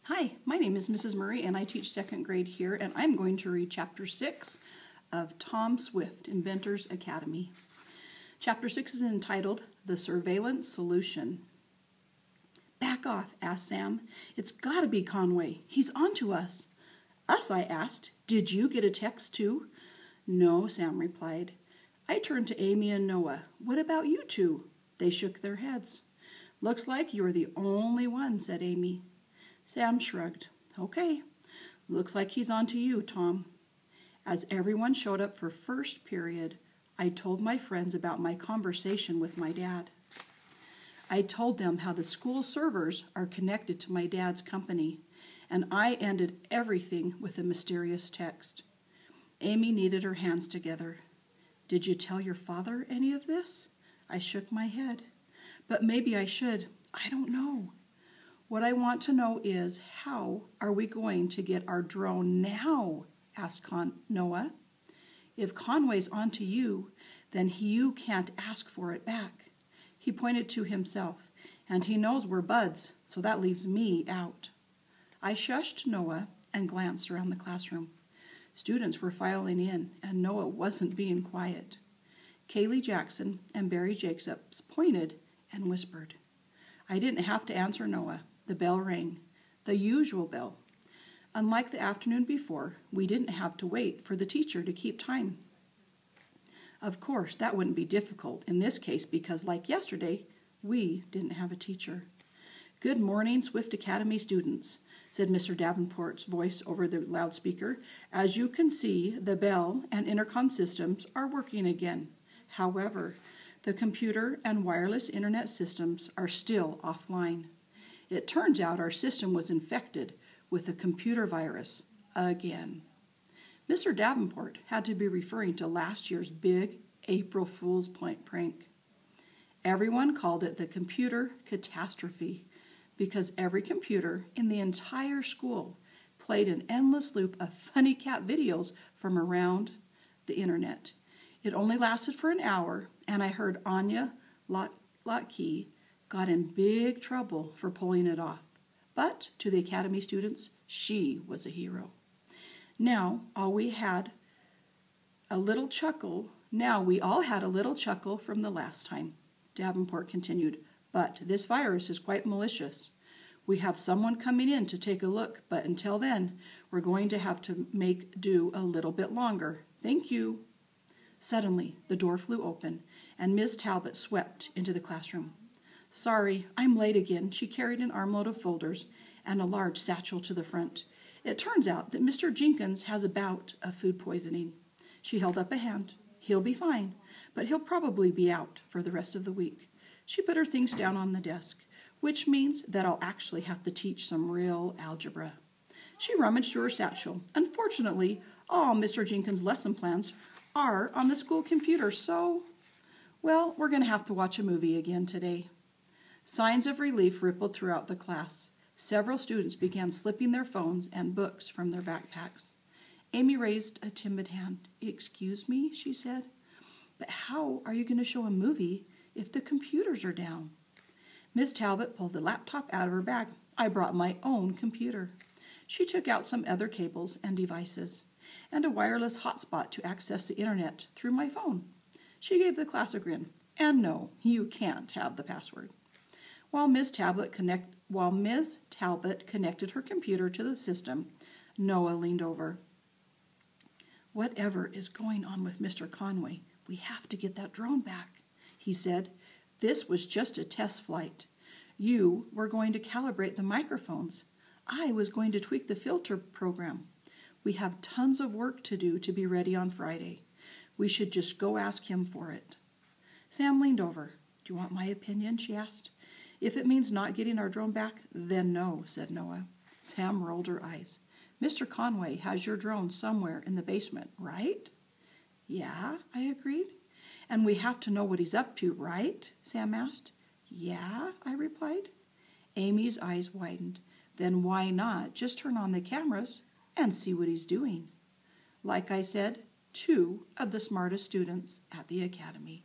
Hi, my name is Mrs. Murray and I teach second grade here, and I'm going to read Chapter 6 of Tom Swift, Inventor's Academy. Chapter 6 is entitled The Surveillance Solution. Back off, asked Sam. It's gotta be Conway. He's on to us. Us, I asked. Did you get a text too? No, Sam replied. I turned to Amy and Noah. What about you two? They shook their heads. Looks like you're the only one, said Amy. Sam shrugged. Okay, looks like he's on to you, Tom. As everyone showed up for first period, I told my friends about my conversation with my dad. I told them how the school servers are connected to my dad's company, and I ended everything with a mysterious text. Amy kneaded her hands together. Did you tell your father any of this? I shook my head. But maybe I should. I don't know. What I want to know is, how are we going to get our drone now? Asked Noah. If Conway's on to you, then you can't ask for it back. He pointed to himself, and he knows we're buds, so that leaves me out. I shushed Noah and glanced around the classroom. Students were filing in, and Noah wasn't being quiet. Kaylee Jackson and Barry Jacobs pointed and whispered. I didn't have to answer Noah. The bell rang, the usual bell. Unlike the afternoon before, we didn't have to wait for the teacher to keep time. Of course, that wouldn't be difficult in this case because, like yesterday, we didn't have a teacher. Good morning, Swift Academy students, said Mr. Davenport's voice over the loudspeaker. As you can see, the bell and intercom systems are working again. However, the computer and wireless internet systems are still offline. It turns out our system was infected with a computer virus again. Mr. Davenport had to be referring to last year's big April Fool's prank. Everyone called it the computer catastrophe because every computer in the entire school played an endless loop of funny cat videos from around the internet. It only lasted for an hour, and I heard Anya Lotkey got in big trouble for pulling it off. But to the Academy students, she was a hero. Now we all had a little chuckle from the last time. Davenport continued, but this virus is quite malicious. We have someone coming in to take a look, but until then, we're going to have to make do a little bit longer. Thank you. Suddenly, the door flew open, and Ms. Talbot swept into the classroom. Sorry, I'm late again. She carried an armload of folders and a large satchel to the front. It turns out that Mr. Jenkins has a bout of food poisoning. She held up a hand. He'll be fine, but he'll probably be out for the rest of the week. She put her things down on the desk, which means that I'll actually have to teach some real algebra. She rummaged through her satchel. Unfortunately, all Mr. Jenkins' lesson plans are on the school computer, so, well, we're going to have to watch a movie again today. Signs of relief rippled throughout the class. Several students began slipping their phones and books from their backpacks. Amy raised a timid hand. Excuse me, she said. But how are you going to show a movie if the computers are down? Miss Talbot pulled the laptop out of her bag. I brought my own computer. She took out some other cables and devices, and a wireless hotspot to access the internet through my phone. She gave the class a grin. And no, you can't have the password. While Ms. Talbot connected her computer to the system, Noah leaned over. Whatever is going on with Mr. Conway, we have to get that drone back, he said. This was just a test flight. You were going to calibrate the microphones. I was going to tweak the filter program. We have tons of work to do to be ready on Friday. We should just go ask him for it. Sam leaned over. Do you want my opinion? She asked. If it means not getting our drone back, then no, said Noah. Sam rolled her eyes. Mr. Conway has your drone somewhere in the basement, right? Yeah, I agreed. And we have to know what he's up to, right? Sam asked. Yeah, I replied. Amy's eyes widened. Then why not just turn on the cameras and see what he's doing? Like I said, 2 of the smartest students at the academy.